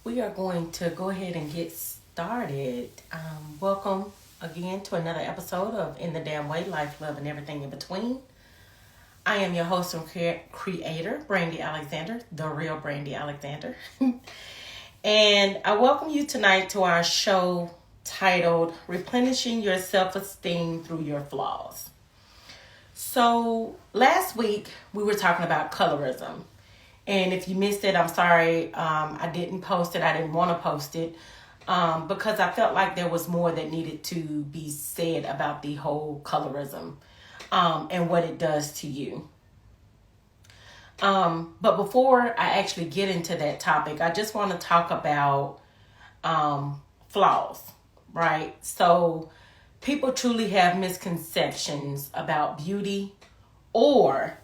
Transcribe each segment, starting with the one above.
We are going to go ahead and get started. Welcome again to another episode of In the Damn Way, Life, Love, and Everything in Between. I am your host and creator, Brandy Alexander, the real Brandy Alexander. And I welcome you tonight to our show titled Replenishing Your Self-Esteem Through Your Flaws. So last week we were talking about colorism. And if you missed it, I'm sorry. I didn't post it. I didn't want to post it because I felt like there was more that needed to be said about the whole colorism and what it does to you. But before I actually get into that topic, I just want to talk about flaws, right? So people truly have misconceptions about beauty or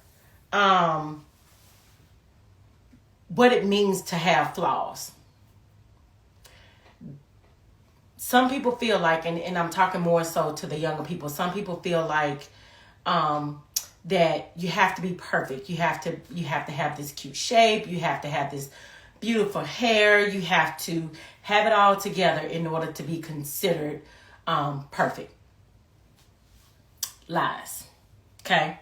what it means to have flaws. Some people feel like, and I'm talking more so to the younger people, some people feel like that you have to be perfect. You have to have this cute shape. You have to have this beautiful hair. You have to have it all together in order to be considered perfect. Lies. Okay.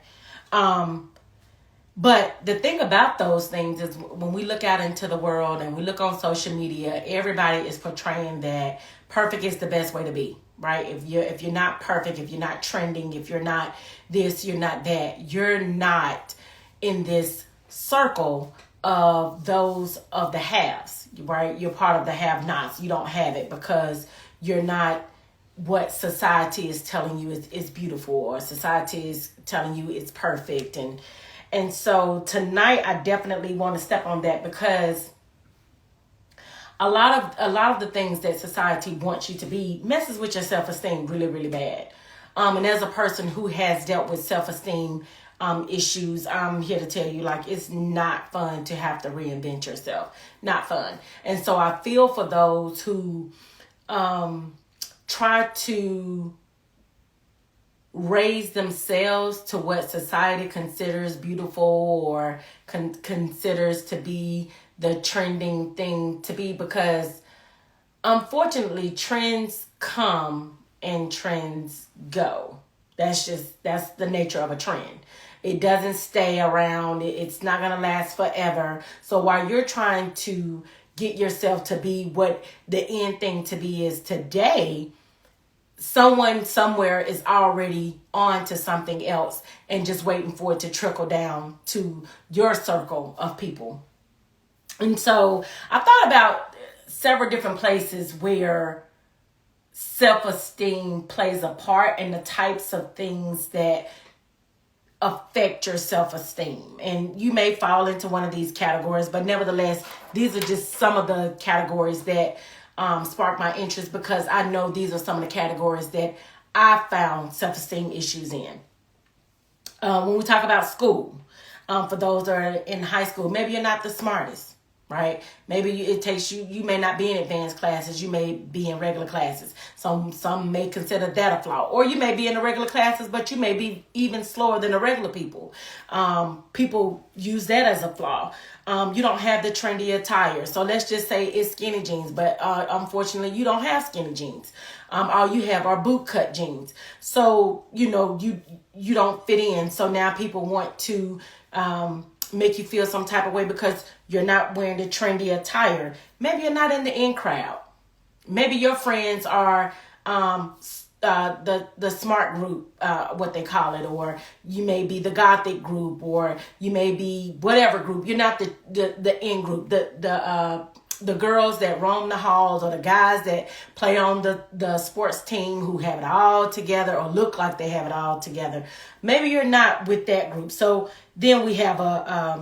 But the thing about those things is when we look out into the world and we look on social media, everybody is portraying that perfect is the best way to be, right? If you're not perfect, if you're not trending, if you're not this, you're not that, you're not in this circle of those of the haves, right? You're part of the have-nots. You don't have it because you're not what society is telling you is beautiful, or society is telling you it's perfect. And so tonight I definitely want to step on that because a lot of the things that society wants you to be messes with your self-esteem really, really bad. And as a person who has dealt with self-esteem issues, I'm here to tell you, like, it's not fun to have to reinvent yourself. Not fun. And so I feel for those who try to raise themselves to what society considers beautiful or considers to be the trending thing to be, because unfortunately trends come and trends go. That's the nature of a trend. It doesn't stay around. It's not going to last forever. So while you're trying to get yourself to be what the end thing to be is today, someone somewhere is already on to something else and just waiting for it to trickle down to your circle of people. And so I thought about several different places where self-esteem plays a part and the types of things that affect your self-esteem. And you may fall into one of these categories, but nevertheless, these are just some of the categories that sparked my interest, because I know these are some of the categories that I found self-esteem issues in. When we talk about school, for those that are in high school, maybe you're not the smartest, right? Maybe it takes you may not be in advanced classes, you may be in regular classes. Some may consider that a flaw. Or you may be in the regular classes, but you may be even slower than the regular people. People use that as a flaw. You don't have the trendy attire. So let's just say it's skinny jeans, but unfortunately you don't have skinny jeans. All you have are boot cut jeans. So, you don't fit in. So now people want to make you feel some type of way because you're not wearing the trendy attire. Maybe you're not in the in crowd. Maybe your friends are the smart group, what they call it, or you may be the gothic group, or you may be whatever group. You're not the in group, the girls that roam the halls, or the guys that play on the sports team who have it all together or look like they have it all together. Maybe you're not with that group. So then we have a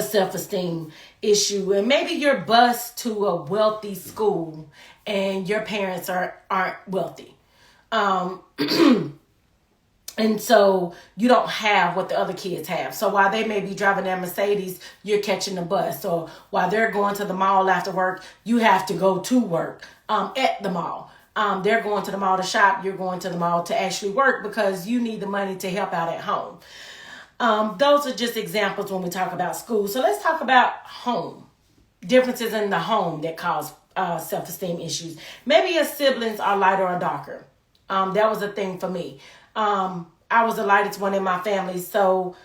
self-esteem issue. And maybe you're bused to a wealthy school and your parents aren't wealthy. And so you don't have what the other kids have. So while they may be driving their Mercedes, you're catching the bus. Or while they're going to the mall after work, you have to go to work at the mall. They're going to the mall to shop. You're going to the mall to actually work because you need the money to help out at home. Those are just examples when we talk about school. So let's talk about home. differences in the home that cause self-esteem issues. Maybe your siblings are lighter or darker. That was a thing for me. I was the lightest one in my family, so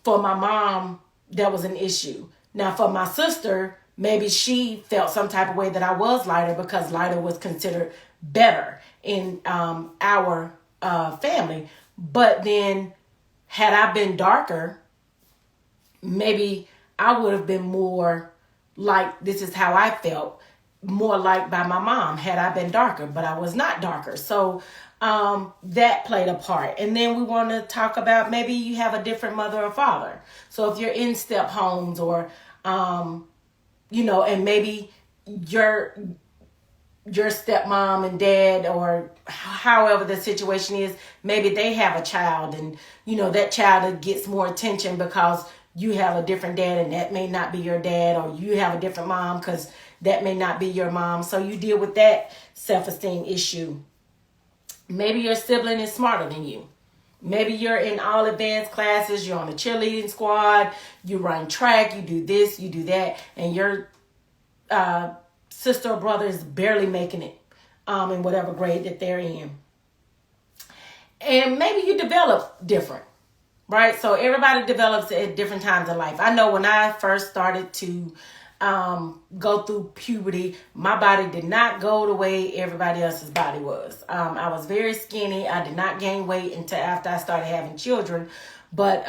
for my mom, that was an issue. Now, for my sister, maybe she felt some type of way that I was lighter because lighter was considered better in our family. But then, had I been darker, maybe I would have been more like, this is how I felt, more liked by my mom had I been darker, but I was not darker. So that played a part. And then we want to talk about maybe you have a different mother or father. So if you're in step homes or, and maybe your stepmom and dad, or however the situation is, maybe they have a child and, that child gets more attention because you have a different dad and that may not be your dad, or you have a different mom because that may not be your mom. So you deal with that self-esteem issue. Maybe your sibling is smarter than you. Maybe you're in all advanced classes, you're on a cheerleading squad, you run track, you do this, you do that, and your sister or brother is barely making it in whatever grade that they're in. And maybe you develop different, right? So everybody develops at different times in life. I know when I first started to go through puberty, my body did not go the way everybody else's body was. I was very skinny. I did not gain weight until after I started having children, but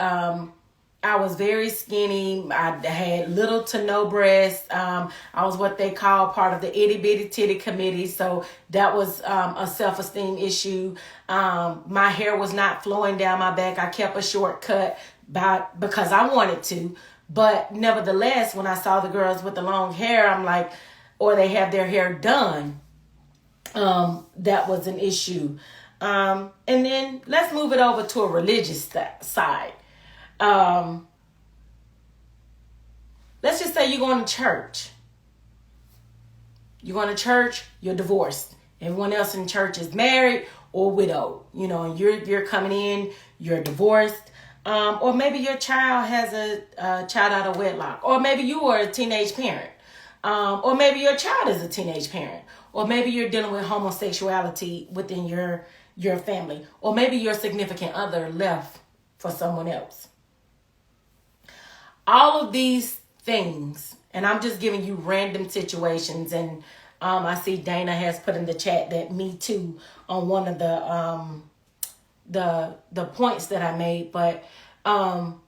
I was very skinny. I had little to no breasts. I was what they call part of the itty bitty titty committee. So that was a self-esteem issue. My hair was not flowing down my back. I kept a shortcut because I wanted to. But nevertheless, when I saw the girls with the long hair, I'm like, or they have their hair done, that was an issue. And then let's move it over to a religious side. Let's just say you're going to church. You're going to church, you're divorced. Everyone else in church is married or widowed. And you're coming in, you're divorced. Or maybe your child has a child out of wedlock. Or maybe you are a teenage parent. Or maybe your child is a teenage parent. Or maybe you're dealing with homosexuality within your family. Or maybe your significant other left for someone else. All of these things, and I'm just giving you random situations, and I see Dana has put in the chat that me too on one of the points that I made, but all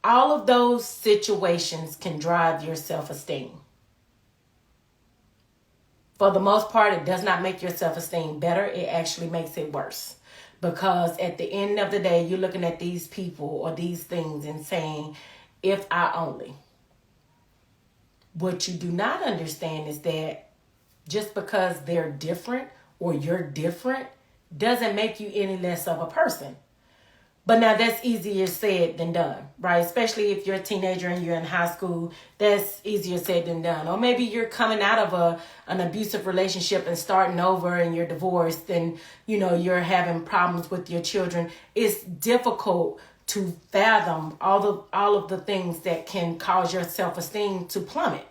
of those situations can drive your self-esteem. For the most part, it does not make your self-esteem better. It actually makes it worse. Because at the end of the day, you're looking at these people or these things and saying, if I only. What you do not understand is that just because they're different or you're different doesn't make you any less of a person. But now that's easier said than done, right? Especially if you're a teenager and you're in high school, that's easier said than done. Or maybe you're coming out of an abusive relationship and starting over and you're divorced and, you're having problems with your children. It's difficult to fathom all of the things that can cause your self-esteem to plummet.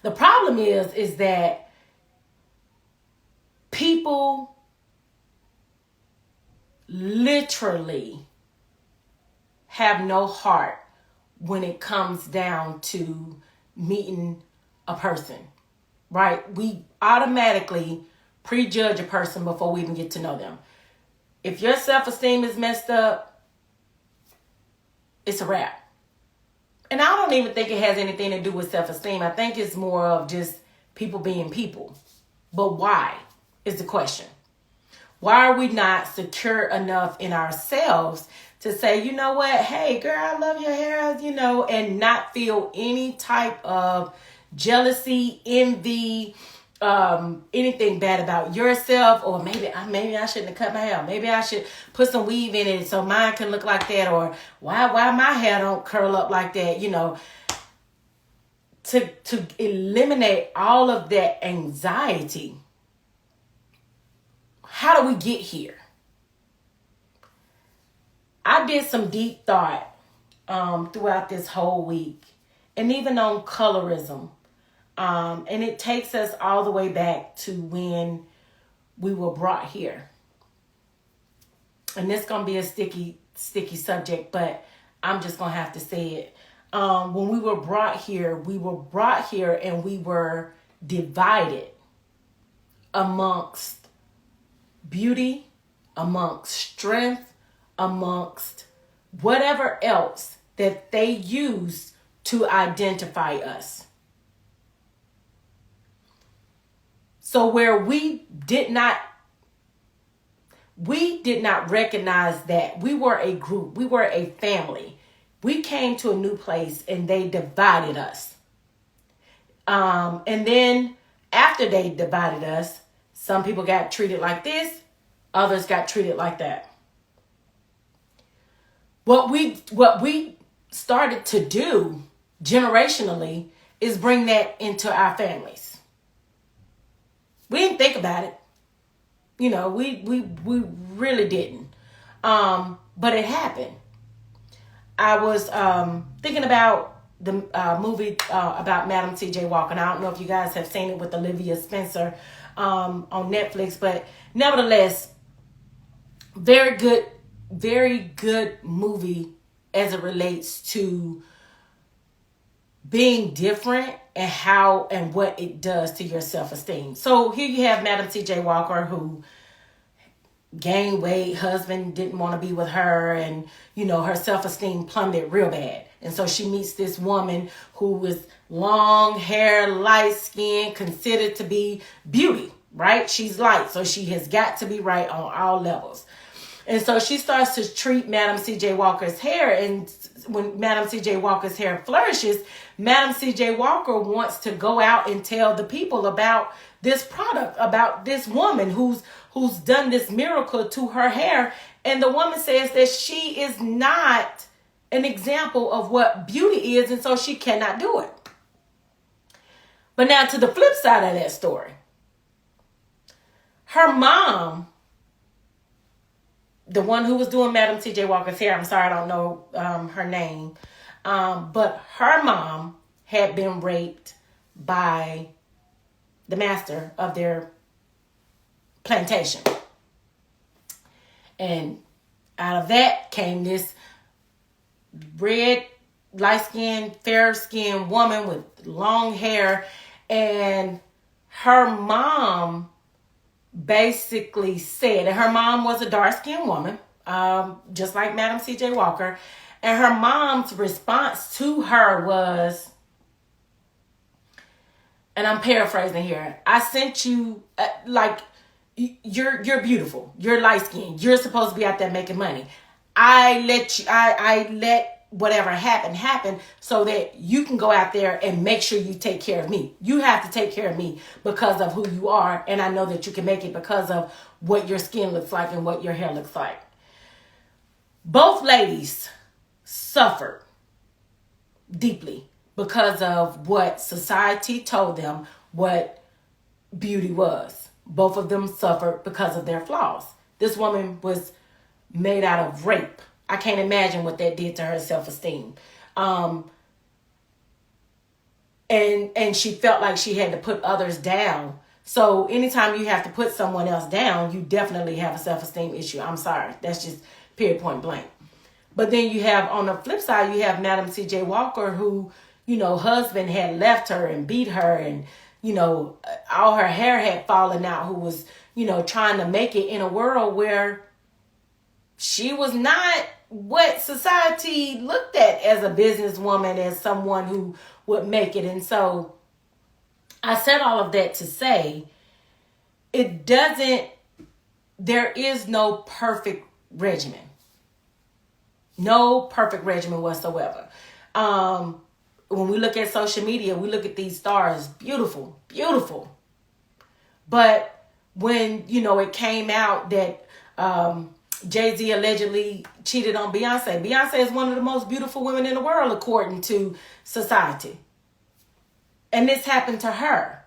The problem is that people literally have no heart when it comes down to meeting a person, right? We automatically prejudge a person before we even get to know them. If your self-esteem is messed up, it's a wrap. And I don't even think it has anything to do with self-esteem. I think it's more of just people being people. But why is the question? Why are we not secure enough in ourselves to say, you know what? Hey, girl, I love your hair, and not feel any type of jealousy, envy, anything bad about yourself, or maybe I shouldn't have cut my hair. Maybe I should put some weave in it so mine can look like that, or why my hair don't curl up like that, to eliminate all of that anxiety. How do we get here? I did some deep thought throughout this whole week, and even on colorism. And it takes us all the way back to when we were brought here. And this going to be a sticky subject, but I'm just going to have to say it. When we were brought here and we were divided amongst beauty, amongst strength, amongst whatever else that they used to identify us. So where we did not recognize that we were a group, we were a family. We came to a new place and they divided us. And then after they divided us, some people got treated like this, others got treated like that. What we started to do generationally is bring that into our families. We didn't think about it. You know, we really didn't. But it happened. I was thinking about the movie about Madam C.J. Walker. And I don't know if you guys have seen it with Olivia Spencer on Netflix. But nevertheless, very good movie as it relates to being different and how and what it does to your self-esteem. So here you have Madam C.J. Walker, who gained weight, husband didn't want to be with her, and you know, her self-esteem plummeted real bad. And so she meets this woman who was long hair, light skin, considered to be beauty, right? She's light, so she has got to be right on all levels. And so she starts to treat Madam C.J. Walker's hair, and when Madam C.J. Walker's hair flourishes, Madam C.J. Walker wants to go out and tell the people about this product, about this woman who's done this miracle to her hair. And the woman says that she is not an example of what beauty is, and so she cannot do it. But now to the flip side of that story, her mom, the one who was doing Madam C.J. Walker's hair, I'm sorry, I don't know her name, but her mom had been raped by the master of their plantation. And out of that came this red, light-skinned, fair-skinned woman with long hair. And her mom basically said, and her mom was a dark-skinned woman, just like Madam C.J. Walker. And her mom's response to her was, and I'm paraphrasing here, I sent you, you're beautiful. You're light-skinned. You're supposed to be out there making money. I let whatever happen so that you can go out there and make sure you take care of me. You have to take care of me because of who you are. And I know that you can make it because of what your skin looks like and what your hair looks like. Both ladies suffered deeply because of what society told them what beauty was. Both of them suffered because of their flaws. This woman was made out of rape. I can't imagine what that did to her self-esteem. And she felt like she had to put others down. So anytime you have to put someone else down, you definitely have a self-esteem issue. I'm sorry. That's just period, point blank. But then you have, on the flip side, you have Madam C.J. Walker, who, you know, husband had left her and beat her, and, you know, all her hair had fallen out, who was, you know, trying to make it in a world where she was not what society looked at as a businesswoman, as someone who would make it. And so I said all of that to say, there is no perfect regimen. No perfect regimen whatsoever. When we look at social media, we look at these stars, beautiful, beautiful. But when, you know, it came out that Jay-Z allegedly cheated on Beyonce. Beyonce is one of the most beautiful women in the world, according to society. And this happened to her.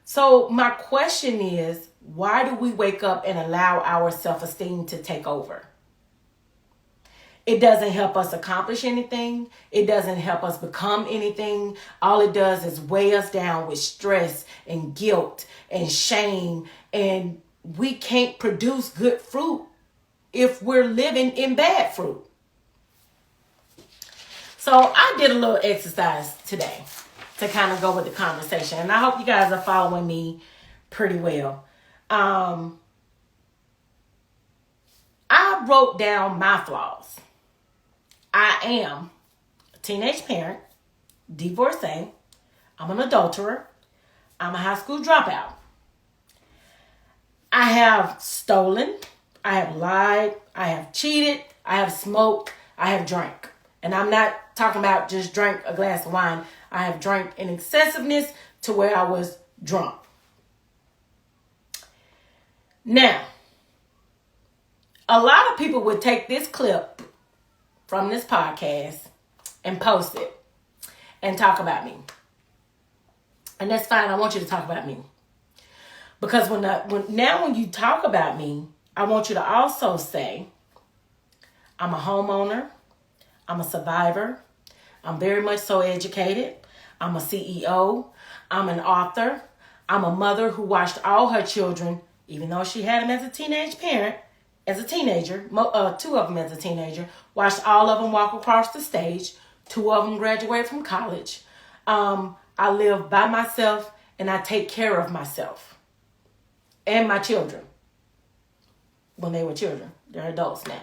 So my question is, why do we wake up and allow our self-esteem to take over? It doesn't help us accomplish anything. It doesn't help us become anything. All it does is weigh us down with stress and guilt and shame. And we can't produce good fruit if we're living in bad fruit. So I did a little exercise today to kind of go with the conversation. And I hope you guys are following me pretty well. I wrote down my flaws. I am a teenage parent, divorcee. I'm an adulterer. I'm a high school dropout. I have stolen. I have lied. I have cheated. I have smoked. I have drank. And I'm not talking about just drank a glass of wine. I have drank in excessiveness to where I was drunk. Now, a lot of people would take this clip from this podcast and post it and talk about me. And that's fine. I want you to talk about me. Because when you talk about me, I want you to also say, I'm a homeowner. I'm a survivor. I'm very much so educated. I'm a CEO. I'm an author. I'm a mother who watched all her children, even though she had them as a teenage parent, as a teenager, two of them as a teenager, watched all of them walk across the stage. Two of them graduated from college. I live by myself and I take care of myself and my children when they were children. They're adults now.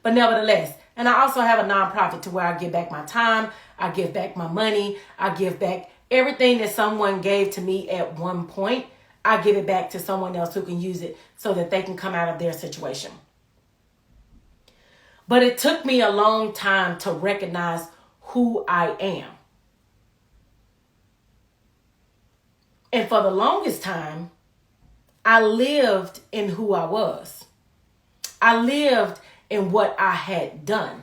But nevertheless, and I also have a nonprofit to where I give back my time, I give back my money, I give back everything that someone gave to me at one point. I give it back to someone else who can use it so that they can come out of their situation. But it took me a long time to recognize who I am. And for the longest time, I lived in who I was. I lived in what I had done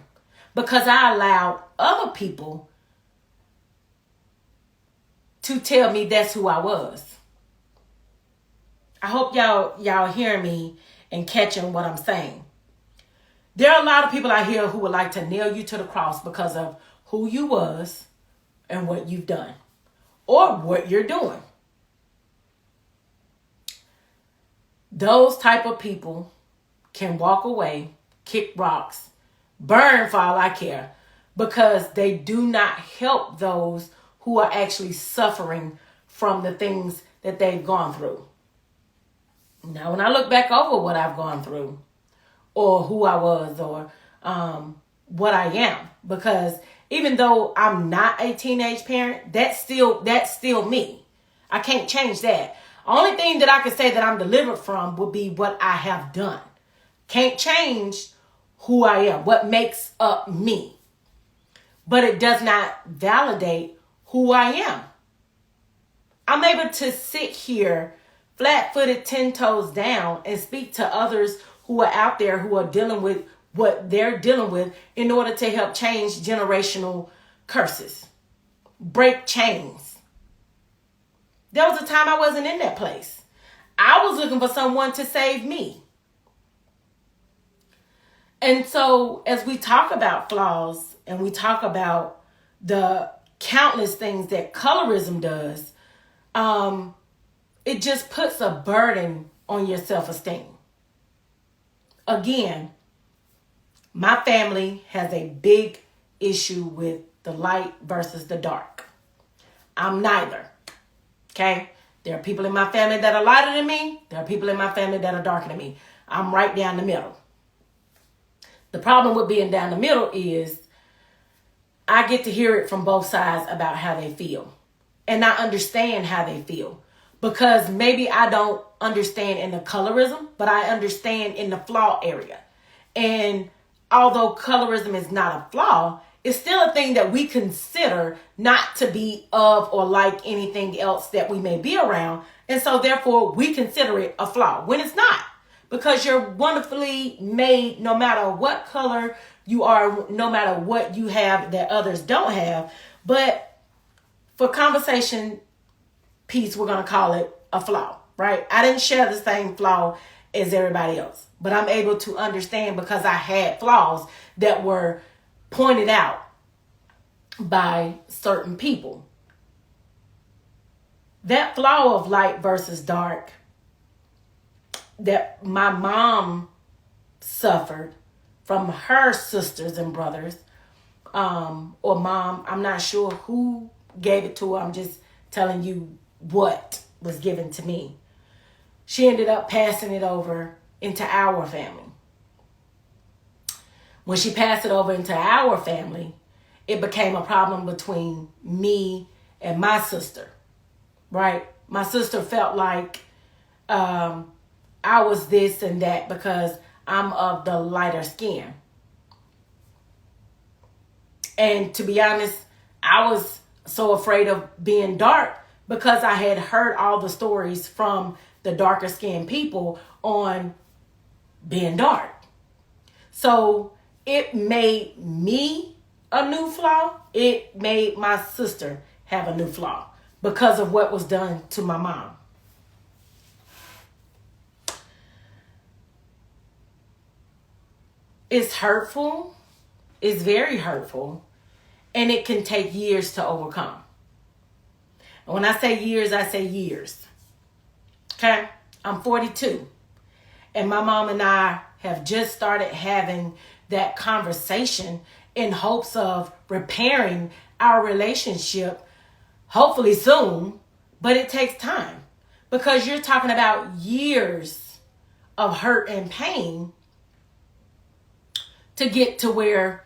because I allowed other people to tell me that's who I was. I hope y'all hear me and catching what I'm saying. There are a lot of people out here who would like to nail you to the cross because of who you was and what you've done or what you're doing. Those type of people can walk away, kick rocks, burn for all I care, because they do not help those who are actually suffering from the things that they've gone through. Now, when I look back over what I've gone through or who I was or what I am, because even though I'm not a teenage parent, that's still me. I can't change that. Only thing that I can say that I'm delivered from would be what I have done. Can't change who I am, what makes up me. But it does not validate who I am. I'm able to sit here flat-footed, 10 toes down and speak to others who are out there who are dealing with what they're dealing with in order to help change generational curses, break chains. There was a time I wasn't in that place. I was looking for someone to save me. And so as we talk about flaws and we talk about the countless things that colorism does, it just puts a burden on your self-esteem. Again, my family has a big issue with the light versus the dark. I'm neither. Okay? There are people in my family that are lighter than me. There are people in my family that are darker than me. I'm right down the middle. The problem with being down the middle is I get to hear it from both sides about how they feel. And I understand how they feel. Because maybe I don't understand in the colorism, but I understand in the flaw area. And although colorism is not a flaw, it's still a thing that we consider not to be of or like anything else that we may be around. And so therefore we consider it a flaw when it's not. Because you're wonderfully made no matter what color you are, no matter what you have that others don't have. But for conversation piece, we're going to call it a flaw, right? I didn't share the same flaw as everybody else. but I'm able to understand because I had flaws that were pointed out by certain people. That flaw of light versus dark that my mom suffered from her sisters and brothers, or mom, I'm not sure who gave it to her. I'm just telling you what was given to me. She ended up passing it over into our family. When she passed it over into our family, it became a problem between me and my sister, right? My sister felt like I was this and that because I'm of the lighter skin. And to be honest, I was so afraid of being dark because I had heard all the stories from the darker skinned people on being dark. So it made me a new flaw. It made my sister have a new flaw because of what was done to my mom. It's hurtful. It's very hurtful. And it can take years to overcome. And when I say years, I say years. Okay? I'm 42. And my mom and I have just started having that conversation in hopes of repairing our relationship, hopefully soon. But it takes time. Because you're talking about years of hurt and pain to get to where,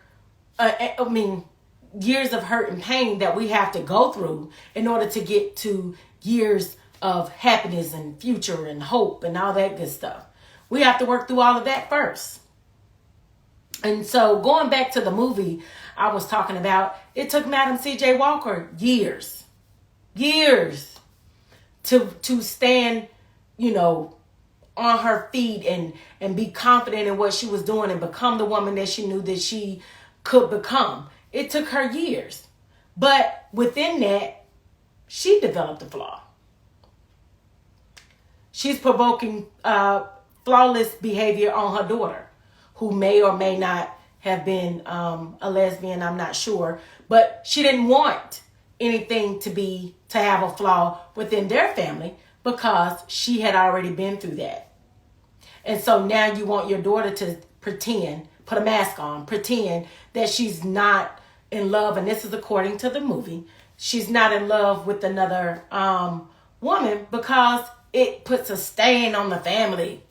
years of hurt and pain that we have to go through in order to get to years of happiness and future and hope and all that good stuff. We have to work through all of that first. And so going back to the movie I was talking about, it took Madam C.J. Walker years to stand, on her feet and be confident in what she was doing and become the woman that she knew that she could become. It took her years. But within that, she developed a flaw. She's provoking flawless behavior on her daughter, who may or may not have been a lesbian, I'm not sure. But she didn't want anything to have a flaw within their family because she had already been through that. And so now you want your daughter to pretend, put a mask on, pretend that she's not in love, and this is according to the movie, she's not in love with another woman because it puts a stain on the family.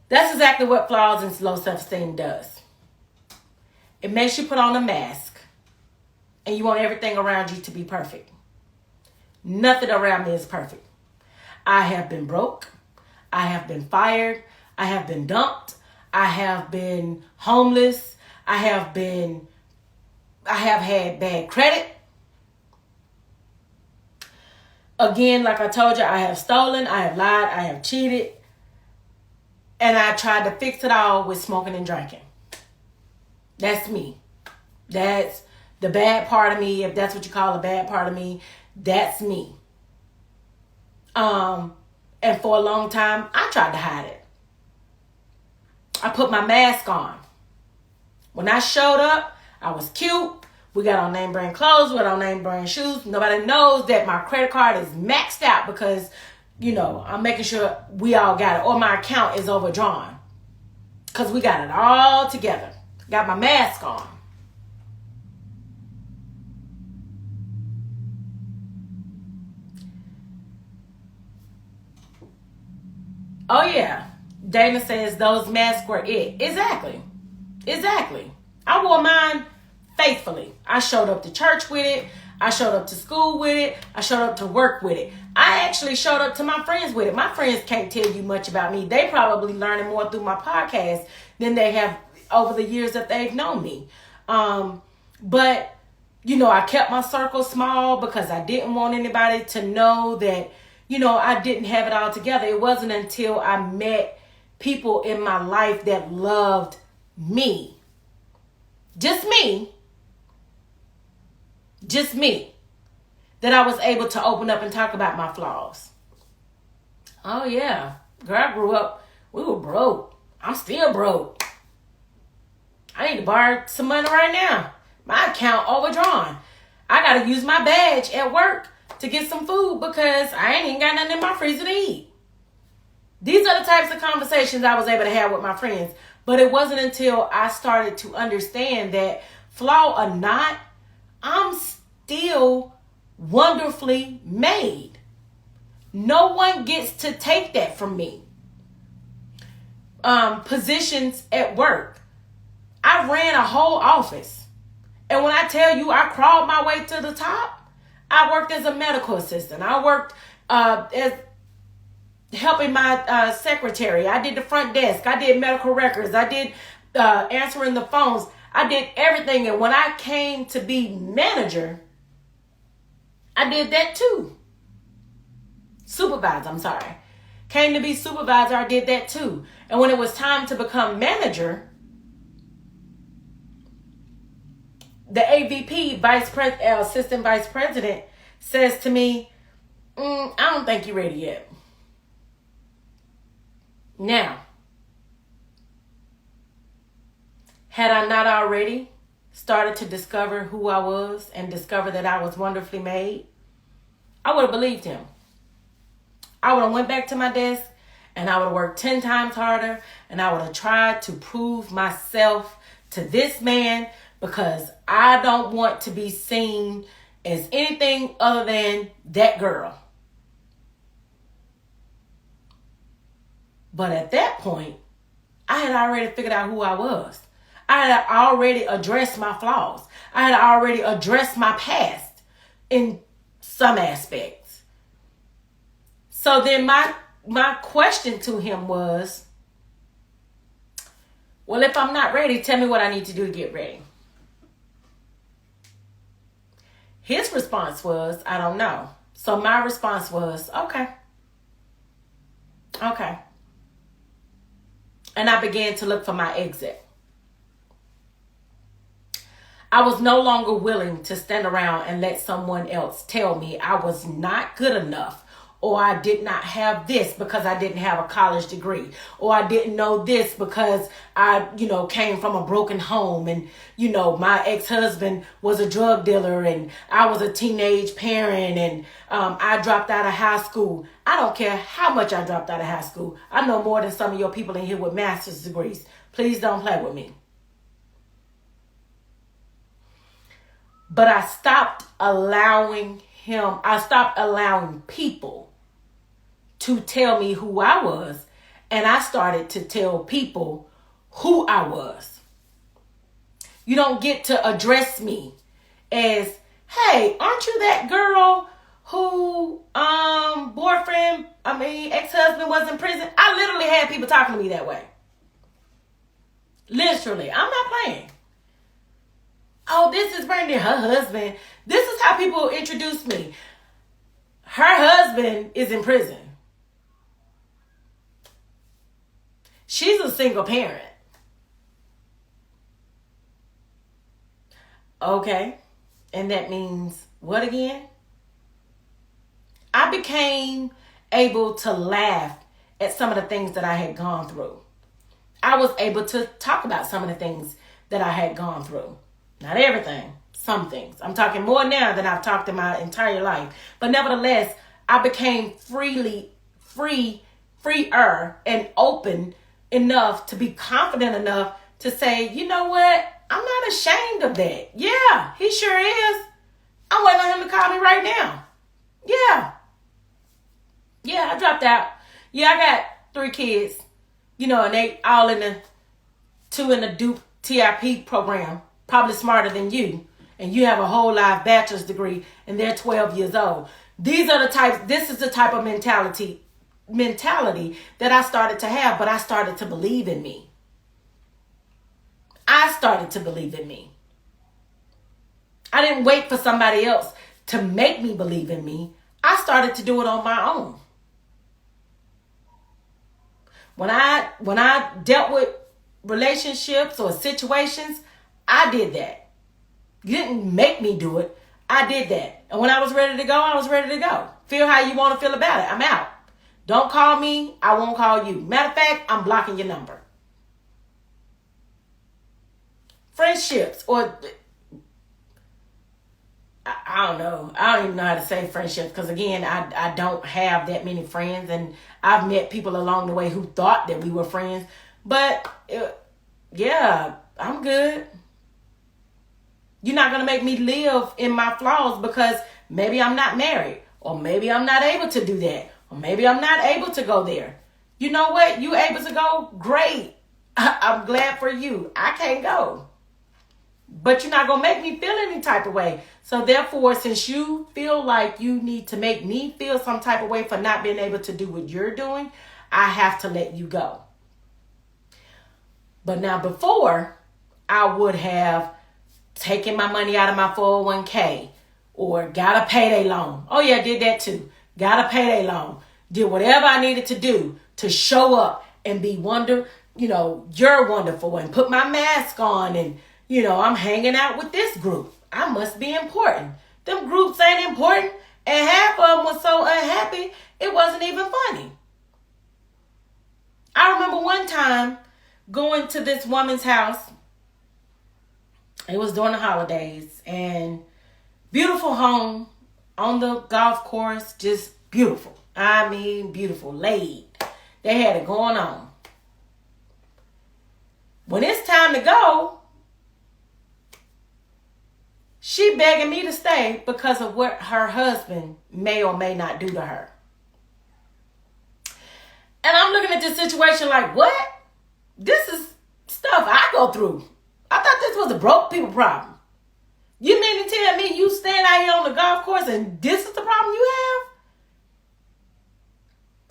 That's exactly what flaws and low self-esteem does. It makes you put on a mask, and you want everything around you to be perfect. Nothing around me is perfect. I have been broke. I have been fired. I have been dumped. I have been homeless. I have had bad credit. Again, like I told you, I have stolen, I have lied, I have cheated. And I tried to fix it all with smoking and drinking. That's me. That's the bad part of me, if that's what you call a bad part of me. That's me. And for a long time, I tried to hide it. I put my mask on. When I showed up, I was cute. We got on name brand clothes, we got on name brand shoes. Nobody knows that my credit card is maxed out because, I'm making sure we all got it. Or my account is overdrawn. Because we got it all together. Got my mask on. Oh, yeah. Dana says those masks were it. Exactly. I wore mine faithfully. I showed up to church with it. I showed up to school with it. I showed up to work with it. I actually showed up to my friends with it. My friends can't tell you much about me. They probably learning more through my podcast than they have over the years that they've known me. But, I kept my circle small because I didn't want anybody to know that, I didn't have it all together. It wasn't until I met people in my life that loved me. Just me, that I was able to open up and talk about my flaws. Oh, yeah. Girl, I grew up, we were broke. I'm still broke. I need to borrow some money right now. My account overdrawn. I got to use my badge at work to get some food because I ain't even got nothing in my freezer to eat. These are the types of conversations I was able to have with my friends. But it wasn't until I started to understand that, flaw or not, I'm still wonderfully made. No one gets to take that from me. Positions at work. I ran a whole office. And when I tell you I crawled my way to the top, I worked as a medical assistant. I worked as helping my secretary. I did the front desk. I did medical records. I did answering the phones. I did everything. And when I came to be manager, I did that too. Supervisor, I'm sorry. Came to be supervisor, I did that too. And when it was time to become manager, the AVP, assistant vice president, says to me, I don't think you're ready yet. Now, had I not already started to discover who I was and discover that I was wonderfully made, I would have believed him. I would have went back to my desk and I would have worked 10 times harder and I would have tried to prove myself to this man because I don't want to be seen as anything other than that girl. But at that point, I had already figured out who I was. I had already addressed my flaws. I had already addressed my past in some aspects. So then my question to him was, well, if I'm not ready, tell me what I need to do to get ready. His response was, I don't know. So my response was, okay. And I began to look for my exit. I was no longer willing to stand around and let someone else tell me I was not good enough, or I did not have this because I didn't have a college degree, or I didn't know this because I, came from a broken home and, my ex-husband was a drug dealer and I was a teenage parent and I dropped out of high school. I don't care how much I dropped out of high school. I know more than some of your people in here with master's degrees. Please don't play with me. But I stopped allowing people to tell me who I was, and I started to tell people who I was. You don't get to address me as, hey, aren't you that girl who ex-husband was in prison? I literally had people talking to me that way. Literally. I'm not playing. Oh, this is Brandy, her husband. This is how people introduce me. Her husband is in prison. She's a single parent. Okay. And that means what again? I became able to laugh at some of the things that I had gone through. I was able to talk about some of the things that I had gone through. Not everything, some things. I'm talking more now than I've talked in my entire life. But nevertheless, I became freer and open enough to be confident enough to say, you know what? I'm not ashamed of that. Yeah, he sure is. I'm waiting on him to call me right now. Yeah, I dropped out. Yeah, I got 3 kids, and they all two in the Duke TIP program. Probably smarter than you, and you have a whole life bachelor's degree and they're 12 years old. This is the type of mentality that I started to have, but I started to believe in me. I didn't wait for somebody else to make me believe in me. I started to do it on my own. When I dealt with relationships or situations, I did that. You didn't make me do it. I did that. And when I was ready to go, I was ready to go. Feel how you want to feel about it. I'm out. Don't call me. I won't call you. Matter of fact, I'm blocking your number. Friendships, or I don't know. I don't even know how to say friendships because, again, I don't have that many friends. And I've met people along the way who thought that we were friends. But, yeah, I'm good. You're not going to make me live in my flaws because maybe I'm not married. Or maybe I'm not able to do that. Or maybe I'm not able to go there. You know what? You able to go? Great. I'm glad for you. I can't go. But you're not going to make me feel any type of way. So therefore, since you feel like you need to make me feel some type of way for not being able to do what you're doing, I have to let you go. But now before, I would have taken my money out of my 401k or got a payday loan. Oh yeah, I did that too. Got a payday loan. Did whatever I needed to do to show up and be you're wonderful, and put my mask on, and I'm hanging out with this group. I must be important. Them groups ain't important. And half of them was so unhappy, it wasn't even funny. I remember one time going to this woman's house. It was during the holidays. And beautiful home on the golf course. Just beautiful. I mean, beautiful. Laid. They had it going on. When it's time to go, she begging me to stay because of what her husband may or may not do to her. And I'm looking at this situation like, what? This is stuff I go through. I thought this was a broke people problem. You mean to tell me you stand out here on the golf course and this is the problem you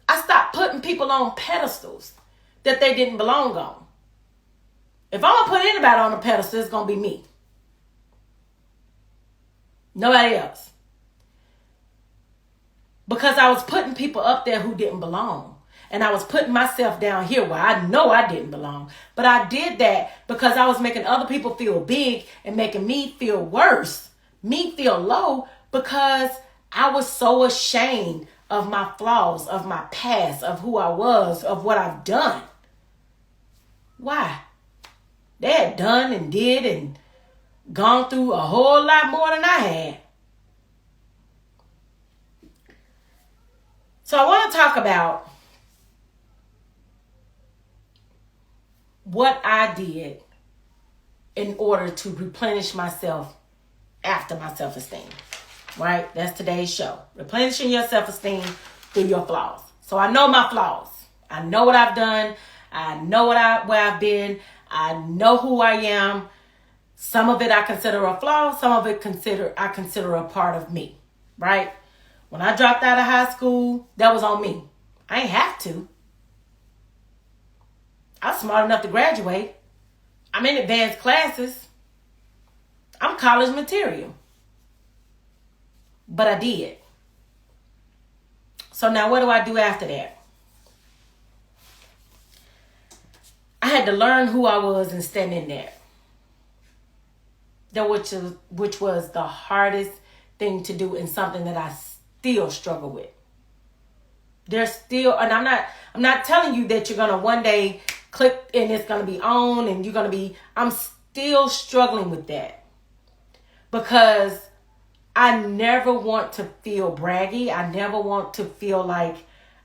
have? I stopped putting people on pedestals that they didn't belong on. If I'm going to put anybody on a pedestal, it's going to be me. Nobody else. Because I was putting people up there who didn't belong. And I was putting myself down here where I know I didn't belong. But I did that because I was making other people feel big and making me feel worse. Me feel low because I was so ashamed of my flaws, of my past, of who I was, of what I've done. Why? They had done and did and gone through a whole lot more than I had. So I want to talk about what I did in order to replenish myself after my self-esteem. Right? That's today's show. Replenishing your self-esteem through your flaws. So I know my flaws. I know what I've done. I know where I've been. I know who I am. Some of it I consider a flaw. Some of it I consider a part of me. Right? When I dropped out of high school, that was on me. I ain't have to. I was smart enough to graduate. I'm in advanced classes. I'm college material. But I did. So now what do I do after that? I had to learn who I was and stand in that. Which was the hardest thing to do, and something that I still struggle with. There's still, and I'm not telling you that you're gonna one day click and it's gonna be on and you're gonna be. I'm still struggling with that because I never want to feel braggy. I never want to feel like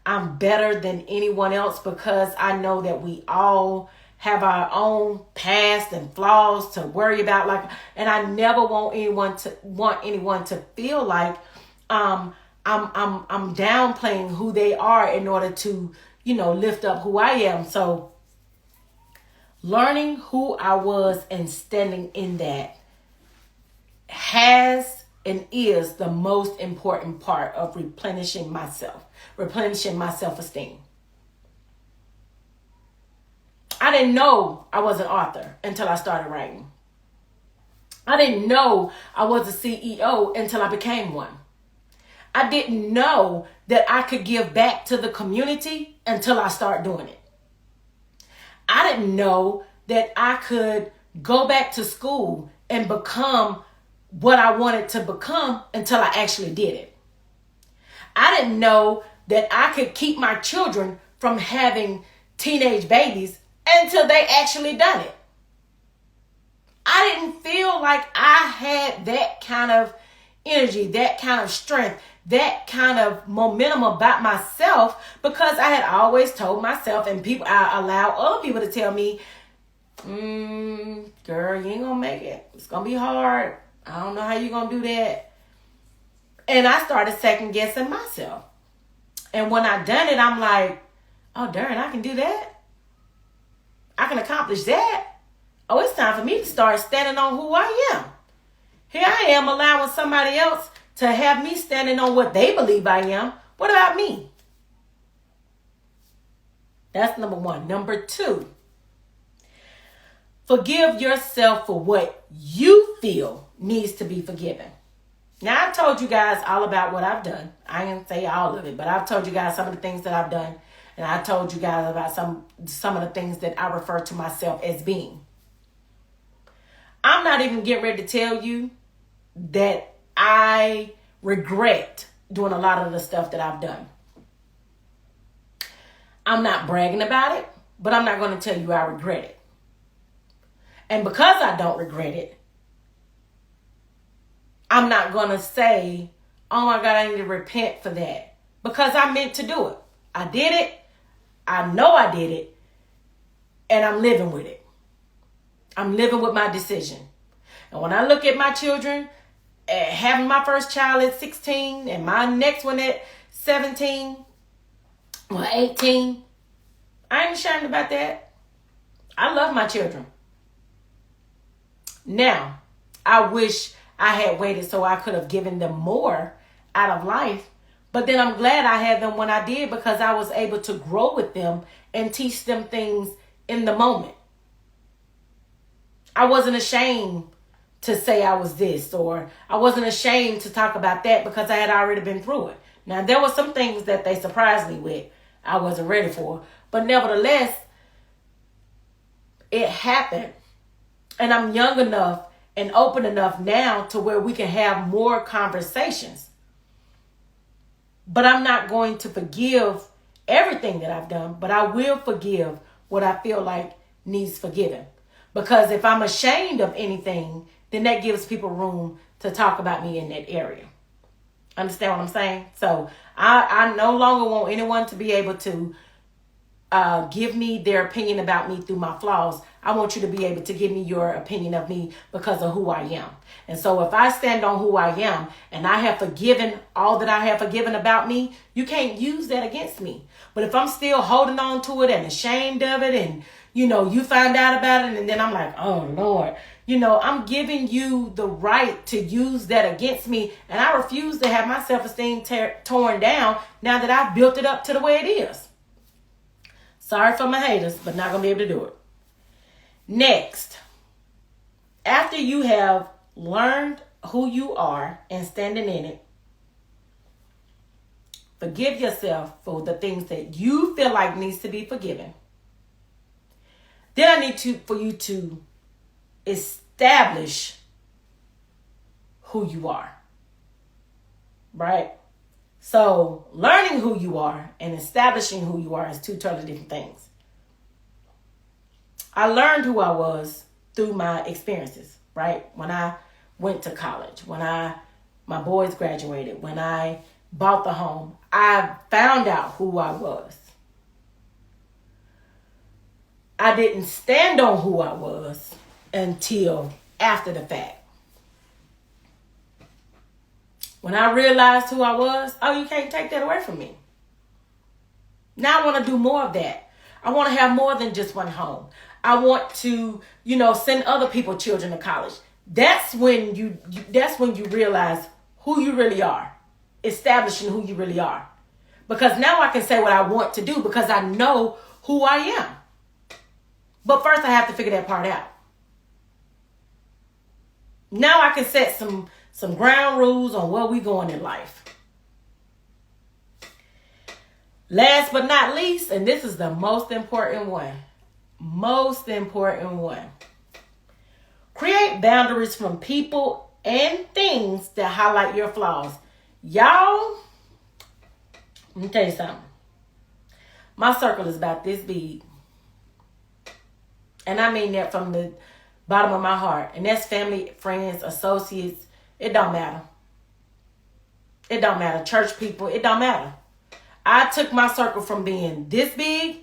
I'm better than anyone else, because I know that we all have our own past and flaws to worry about. And I never want anyone to feel like I'm downplaying who they are in order to, lift up who I am. So learning who I was and standing in that has and is the most important part of replenishing my self-esteem. I didn't know I was an author until I started writing. I didn't know I was a CEO until I became one. I didn't know that I could give back to the community until I started doing it. I didn't know that I could go back to school and become what I wanted to become until I actually did it. I didn't know that I could keep my children from having teenage babies until they actually done it. I didn't feel like I had that kind of energy, that kind of strength, that kind of momentum about myself, because I had always told myself, and I allow other people to tell me, girl, you ain't gonna make it. It's gonna be hard. I don't know how you're gonna do that. And I started second guessing myself. And when I done it, I'm like, oh, darn, I can do that. I can accomplish that. Oh, it's time for me to start standing on who I am. Here I am allowing somebody else to have me standing on what they believe I am. What about me? That's number one. Number two, forgive yourself for what you feel needs to be forgiven. Now, I told you guys all about what I've done. I didn't say all of it, but I've told you guys some of the things that I've done. And I told you guys about some of the things that I refer to myself as being. I'm not even getting ready to tell you that I regret doing a lot of the stuff that I've done. I'm not bragging about it, but I'm not going to tell you I regret it. And because I don't regret it, I'm not going to say, oh my God, I need to repent for that. Because I meant to do it. I did it. I know I did it. And I'm living with it. I'm living with my decision. And when I look at my children, having my first child at 16 and my next one at 17 or 18, I ain't ashamed about that. I love my children. Now, I wish I had waited so I could have given them more out of life. But then I'm glad I had them when I did, because I was able to grow with them and teach them things in the moment. I wasn't ashamed to say I was this, or I wasn't ashamed to talk about that, because I had already been through it. Now, there were some things that they surprised me with I wasn't ready for. But nevertheless, it happened. And I'm young enough and open enough now to where we can have more conversations. But I'm not going to forgive everything that I've done, but I will forgive what I feel like needs forgiving. Because if I'm ashamed of anything, then that gives people room to talk about me in that area. Understand what I'm saying? So I no longer want anyone to be able to give me their opinion about me through my flaws. I want you to be able to give me your opinion of me because of who I am. And so if I stand on who I am and I have forgiven all that I have forgiven about me, you can't use that against me. But if I'm still holding on to it and ashamed of it, and you find out about it, and then I'm like, oh Lord, I'm giving you the right to use that against me. And I refuse to have my self-esteem torn down now that I've built it up to the way it is. Sorry for my haters, but not going to be able to do it. Next, after you have learned who you are and standing in it, forgive yourself for the things that you feel like needs to be forgiven. Then I need for you to establish who you are. Right? So learning who you are and establishing who you are is two totally different things. I learned who I was through my experiences, right? When I went to college, when my boys graduated, when I bought the home, I found out who I was. I didn't stand on who I was until after the fact. When I realized who I was, oh, you can't take that away from me. Now I want to do more of that. I want to have more than just one home. I want to, send other people's children to college. That's when you realize who you really are. Establishing who you really are. Because now I can say what I want to do because I know who I am. But first I have to figure that part out. Now I can set some ground rules on where we going in life. Last but not least, and this is the most important one. Create boundaries from people and things that highlight your flaws. Y'all, Let me tell you something. My circle is about this big. And I mean that from the bottom of my heart. And that's family, friends, associates. It don't matter. It don't matter. Church people, it don't matter. I took my circle from being this big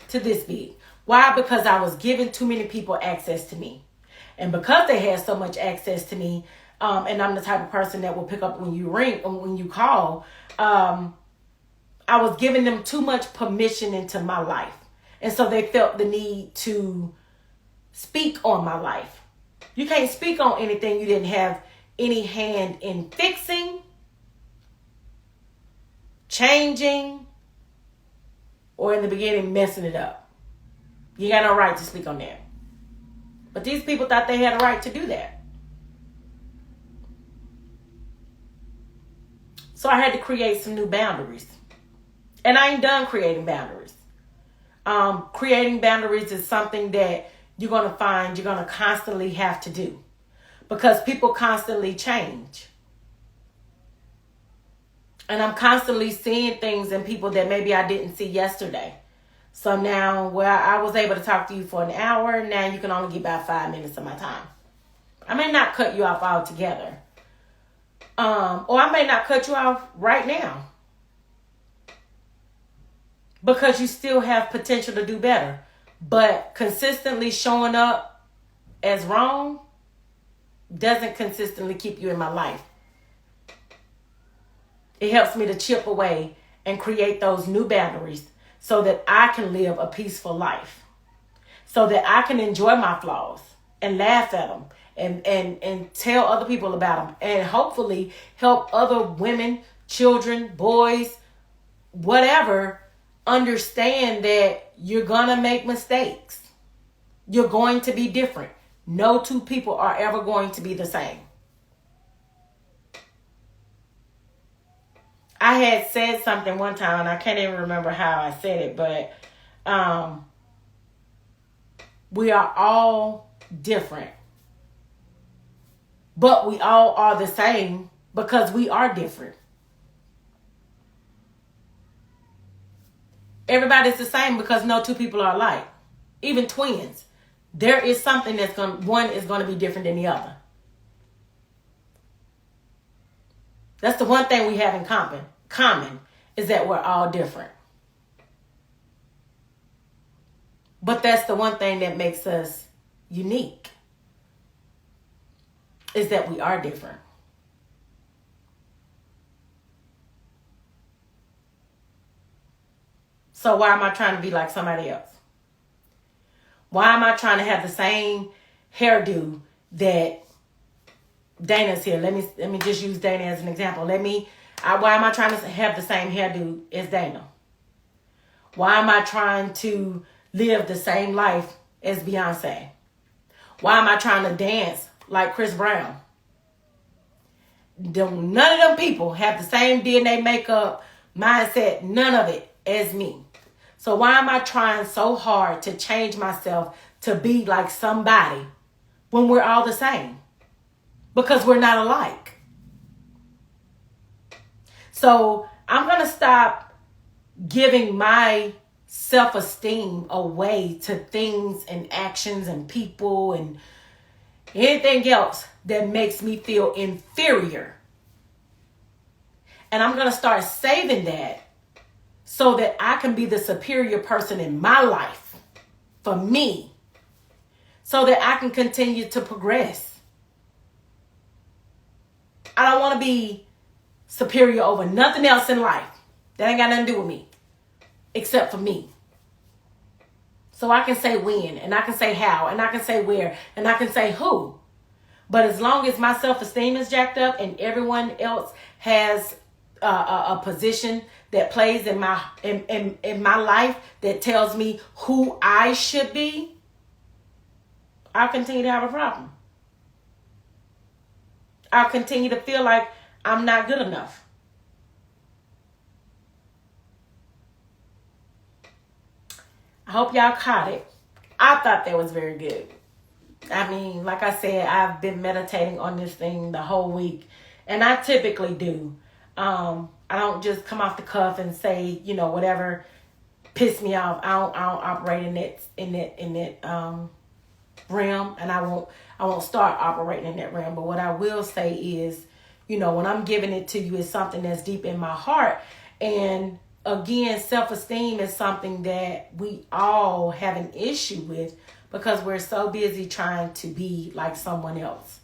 to this big. Why? Because I was giving too many people access to me. And because they had so much access to me, and I'm the type of person that will pick up when you ring, or when you call, I was giving them too much permission into my life. And so they felt the need to speak on my life. You can't speak on anything you didn't have any hand in fixing, changing, or in the beginning messing it up. You got no right to speak on that. But these people thought they had a right to do that. So I had to create some new boundaries. And I ain't done creating boundaries. Creating boundaries is something that you're going to find you're going to constantly have to do. Because people constantly change. And I'm constantly seeing things in people that maybe I didn't see yesterday. So now, where I was able to talk to you for an hour, now you can only get about 5 minutes of my time. I may not cut you off altogether. Or I may not cut you off right now. Because you still have potential to do better. But consistently showing up as wrong doesn't consistently keep you in my life. It helps me to chip away and create those new boundaries so that I can live a peaceful life. So that I can enjoy my flaws and laugh at them and tell other people about them. And hopefully help other women, children, boys, whatever, understand that you're going to make mistakes. You're going to be different. No two people are ever going to be the same. I had said something one time, and I can't even remember how I said it, but we are all different. But we all are the same because we are different. Everybody's the same because no two people are alike. Even twins. There is something one is going to be different than the other. That's the one thing we have in common is that we're all different. But that's the one thing that makes us unique, is that we are different. So why am I trying to be like somebody else? Why am I trying to have the same hairdo that Dana's here? Let me just use Dana as an example. Why am I trying to have the same hairdo as Dana? Why am I trying to live the same life as Beyonce? Why am I trying to dance like Chris Brown? None of them people have the same DNA, makeup, mindset, none of it as me. So why am I trying so hard to change myself to be like somebody when we're all the same? Because we're not alike. So I'm going to stop giving my self-esteem away to things and actions and people and anything else that makes me feel inferior. And I'm going to start saving that so that I can be the superior person in my life for me, so that I can continue to progress. I don't want to be superior over nothing else in life. That ain't got nothing to do with me, except for me. So I can say when, and I can say how, and I can say where, and I can say who. But as long as my self-esteem is jacked up and everyone else has a position that plays in my life that tells me who I should be, I'll continue to have a problem. I'll continue to feel like I'm not good enough. I hope y'all caught it. I thought that was very good. I mean, like I said, I've been meditating on this thing the whole week. And I typically do. I don't just come off the cuff and say, whatever piss me off. I don't operate in that realm, and I won't start operating in that realm. But what I will say is, when I'm giving it to you, it's something that's deep in my heart. And again, self-esteem is something that we all have an issue with because we're so busy trying to be like someone else.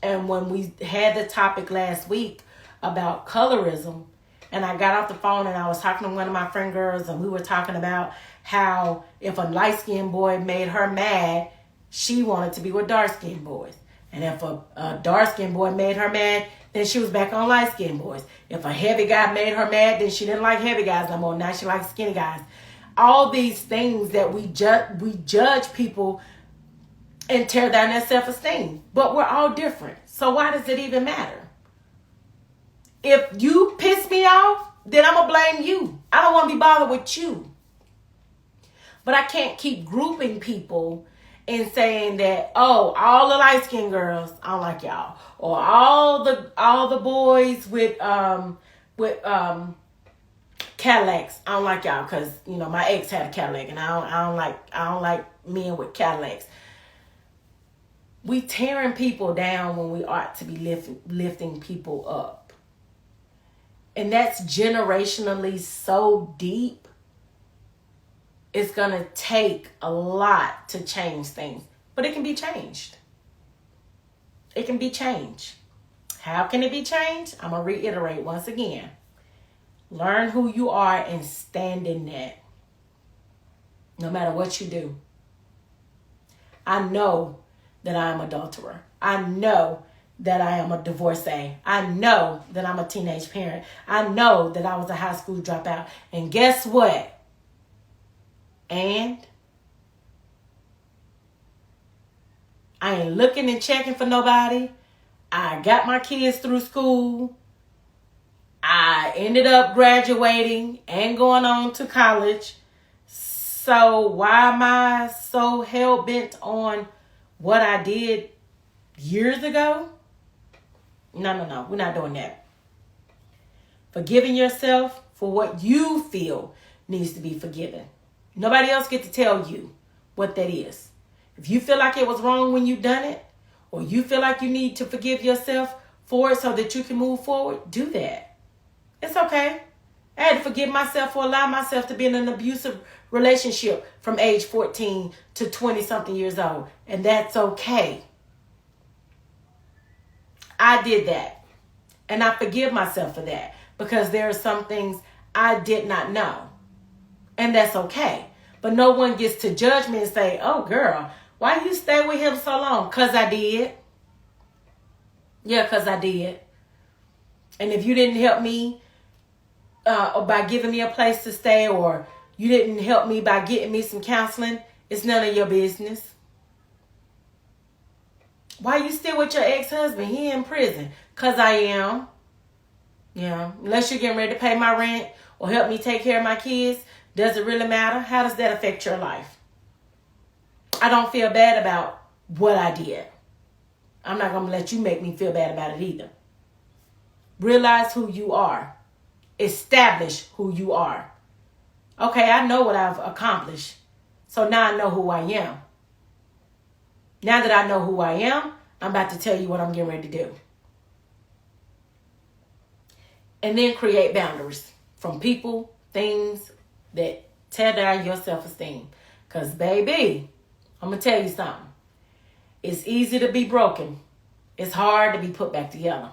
And when we had the topic last week about colorism, and I got off the phone and I was talking to one of my friend girls, and we were talking about how if a light-skinned boy made her mad, she wanted to be with dark-skinned boys. And if a dark-skinned boy made her mad, then she was back on light-skinned boys. If a heavy guy made her mad, then she didn't like heavy guys no more. Now she likes skinny guys. All these things that we judge people and tear down their self-esteem. But we're all different. So why does it even matter? If you piss me off, then I'm going to blame you. I don't want to be bothered with you. But I can't keep grouping people and saying that, all the light-skinned girls, I don't like y'all. Or all the boys with Cadillacs, I don't like y'all because, my ex had a Cadillac and I don't like men with Cadillacs. We tearing people down when we ought to be lifting people up. And that's generationally so deep. It's going to take a lot to change things. But it can be changed. It can be changed. How can it be changed? I'm going to reiterate once again. Learn who you are and stand in that. No matter what you do. I know that I am an adulterer. I know that I am a divorcee. I know that I'm a teenage parent. I know that I was a high school dropout. And guess what? And I ain't looking and checking for nobody. I got my kids through school. I ended up graduating and going on to college. So why am I so hell-bent on what I did years ago? No. We're not doing that. Forgiving yourself for what you feel needs to be forgiven. Nobody else get to tell you what that is. If you feel like it was wrong when you done it, or you feel like you need to forgive yourself for it so that you can move forward, do that. It's okay. I had to forgive myself for allowing myself to be in an abusive relationship from age 14 to 20-something years old. And that's okay. I did that. And I forgive myself for that. Because there are some things I did not know. And that's okay. But no one gets to judge me and say, oh, girl, why you stay with him so long? Because I did. Yeah, because I did. And if you didn't help me or by giving me a place to stay, or you didn't help me by getting me some counseling, it's none of your business. Why you still with your ex-husband? He in prison. Because I am. Yeah. Unless you're getting ready to pay my rent or help me take care of my kids, does it really matter? How does that affect your life? I don't feel bad about what I did. I'm not going to let you make me feel bad about it either. Realize who you are. Establish who you are. Okay, I know what I've accomplished. So now I know who I am. Now that I know who I am, I'm about to tell you what I'm getting ready to do. And then create boundaries from people, things that tear down your self-esteem. Because, baby, I'm going to tell you something. It's easy to be broken. It's hard to be put back together.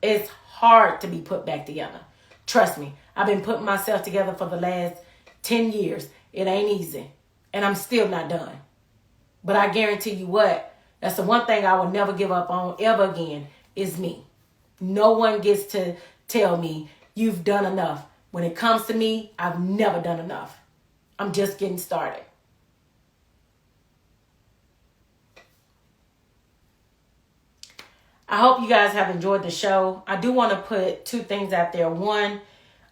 It's hard to be put back together. Trust me, I've been putting myself together for the last 10 years. It ain't easy. And I'm still not done. But I guarantee you what, that's the one thing I will never give up on ever again is me. No one gets to tell me you've done enough. When it comes to me, I've never done enough. I'm just getting started. I hope you guys have enjoyed the show. I do want to put two things out there. One,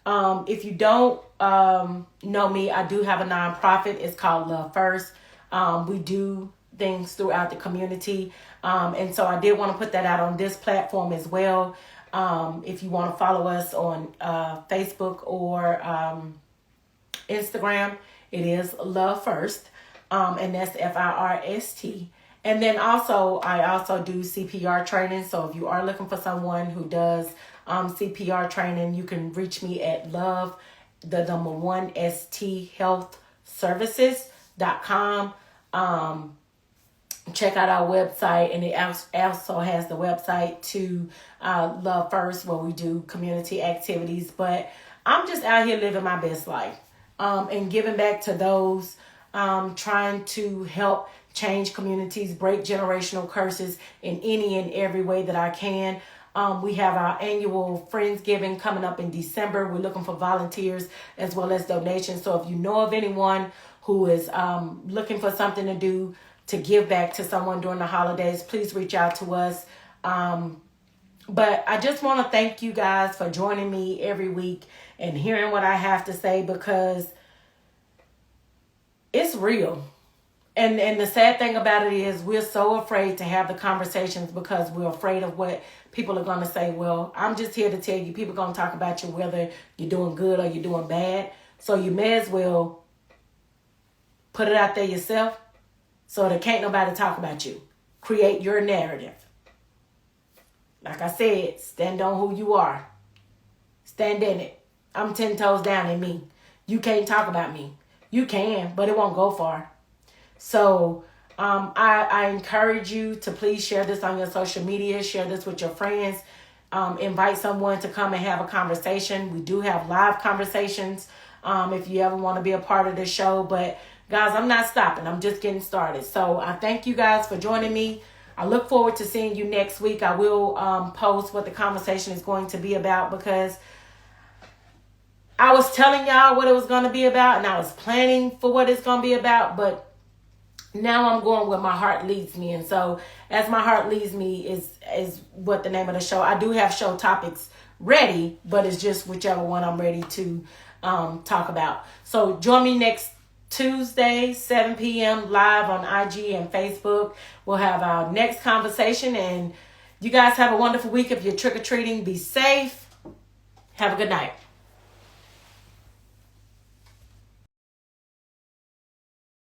if you don't know me, I do have a nonprofit. It's called Love First. We do things throughout the community. And so I did want to put that out on this platform as well. If you want to follow us on Facebook or Instagram, it is Love First, and that's FIRST. And then also, I also do CPR training. So if you are looking for someone who does CPR training, you can reach me at love1sthealthservices.com. Check out our website, and it also has the website to Love First, where we do community activities. But I'm just out here living my best life and giving back to those trying to help change communities, break generational curses in any and every way that I can. We have our annual Friendsgiving coming up in December. We're looking for volunteers as well as donations. So if you know of anyone who is looking for something to do to give back to someone during the holidays, please reach out to us. But I just want to thank you guys for joining me every week and hearing what I have to say, because it's real. And the sad thing about it is we're so afraid to have the conversations because we're afraid of what people are going to say. Well, I'm just here to tell you, people are going to talk about you whether you're doing good or you're doing bad. So you may as well put it out there yourself so that can't nobody talk about you. Create your narrative. Like I said, stand on who you are. Stand in it. I'm 10 toes down in me. You can't talk about me. You can, but it won't go far. So I encourage you to please share this on your social media. Share this with your friends. Invite someone to come and have a conversation. We do have live conversations if you ever want to be a part of the show. But guys, I'm not stopping. I'm just getting started. So I thank you guys for joining me. I look forward to seeing you next week. I will post what the conversation is going to be about, because I was telling y'all what it was going to be about, and I was planning for what it's going to be about, but now I'm going where my heart leads me. And so as my heart leads me is what the name of the show. I do have show topics ready, but it's just whichever one I'm ready to talk about. So join me next Tuesday, 7 p.m. live on IG and Facebook. We'll have our next conversation, and you guys have a wonderful week. If you're trick-or-treating, be safe. Have a good night.